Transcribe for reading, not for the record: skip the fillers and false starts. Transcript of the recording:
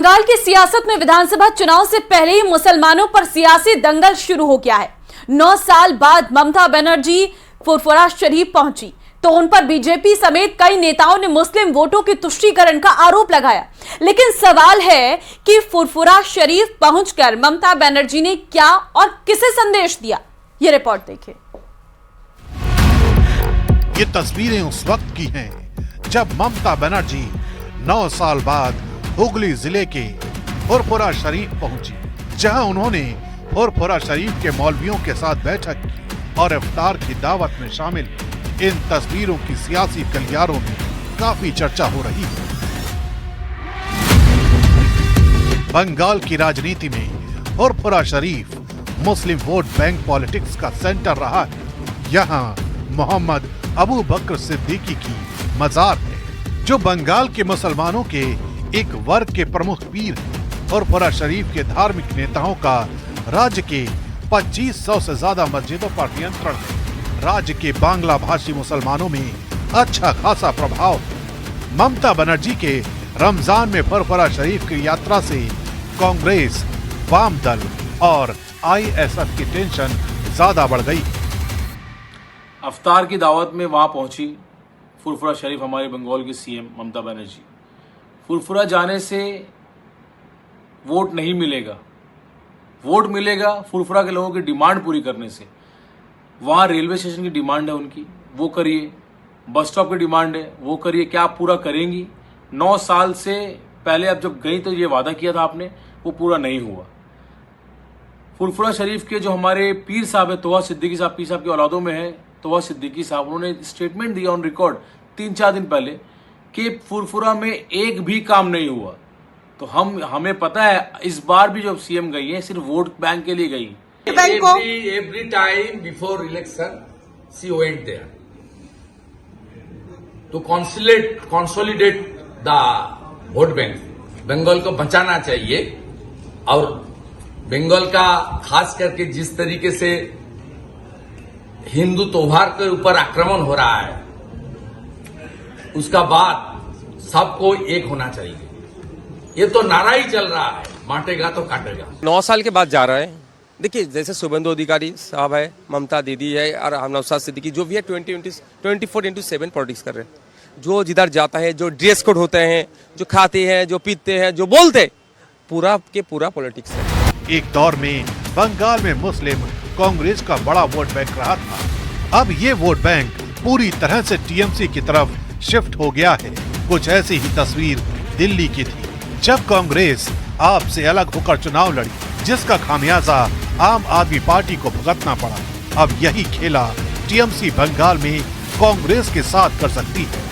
बंगाल की सियासत में विधानसभा चुनाव से पहले ही मुसलमानों पर सियासी दंगल शुरू हो गया है। 9 साल बाद ममता बनर्जी फुरफुरा शरीफ पहुंची तो उन पर बीजेपी समेत कई नेताओं ने मुस्लिम वोटों के तुष्टीकरण का आरोप लगाया। लेकिन सवाल है कि फुरफुरा शरीफ पहुंचकर ममता बनर्जी ने क्या और किसे संदेश दिया। ये रिपोर्ट देखिए। ये तस्वीरें उस वक्त की हैं जब ममता बनर्जी 9 साल बाद हुगली जिले के फुरफुरा शरीफ पहुंची, जहां उन्होंने फुरफुरा शरीफ के मौलवियों के साथ बैठक की और इफ्तार की दावत में शामिल। इन तस्वीरों की सियासी गलियारों में काफी चर्चा हो रही है। बंगाल की राजनीति में फुरफुरा शरीफ मुस्लिम वोट बैंक पॉलिटिक्स का सेंटर रहा है। यहाँ मोहम्मद अबू बकर सिद्दीकी की मजार है, जो बंगाल के मुसलमानों के एक वर्ग के प्रमुख पीर हैं। फुरफुरा शरीफ के धार्मिक नेताओं का राज्य के 2500 से ज्यादा मस्जिदों पर नियंत्रण है। राज्य के बांग्ला भाषी मुसलमानों में अच्छा खासा प्रभाव है। ममता बनर्जी के रमजान में फुरफुरा शरीफ की यात्रा से कांग्रेस, वाम दल और ISF की टेंशन ज्यादा बढ़ गई। अफ्तार की दावत में वहां पहुंची फुरफुरा शरीफ, हमारे बंगाल की सीएम ममता बनर्जी। फुरफुरा जाने से वोट नहीं मिलेगा, वोट मिलेगा फुरफुरा के लोगों की डिमांड पूरी करने से। वहां रेलवे स्टेशन की डिमांड है उनकी, वो करिए। बस स्टॉप की डिमांड है, वो करिए। क्या आप पूरा करेंगी? 9 साल से पहले अब जब गई तो ये वादा किया था आपने, वो पूरा नहीं हुआ। फुरफुरा शरीफ के जो हमारे पीर साहब है, तोहा सिद्दीकी साहब, पीर साहब की औलादों में है तोहा सिद्दीकी साहब, उन्होंने स्टेटमेंट दिया ऑन रिकॉर्ड 3-4 दिन पहले कि फुरफुरा में एक भी काम नहीं हुआ। तो हमें पता है इस बार भी जो सीएम गई है सिर्फ वोट बैंक के लिए गई। Every time before election, she went there to consolidate the vote bank. Bengal को बचाना चाहिए और बंगाल का खास करके जिस तरीके से हिंदू त्योहार के ऊपर आक्रमण हो रहा है, उसका बाद सबको एक होना चाहिए। ये तो नारा ही चल रहा है, बांटेगा तो काटेगा। 9 साल के बाद जा रहा है। देखिए, जैसे शुभेंदु अधिकारी साहब है, ममता दीदी है और नौशाद सिद्दीकी, जो भी है 24/7 पॉलिटिक्स कर रहे हैं। जो जिधर जाता है, जो ड्रेस कोड होते हैं, जो खाते हैं, जो पीते हैं, जो बोलते, पूरा के पूरा पॉलिटिक्स है। एक दौर में बंगाल में मुस्लिम कांग्रेस का बड़ा वोट बैंक रहा था। अब ये वोट बैंक पूरी तरह से टीएमसी की तरफ शिफ्ट हो गया है। कुछ ऐसी ही तस्वीर दिल्ली की थी, जब कांग्रेस आप से अलग होकर चुनाव लड़ी, जिसका खामियाजा आम आदमी पार्टी को भुगतना पड़ा। अब यही खेला टीएमसी बंगाल में कांग्रेस के साथ कर सकती है।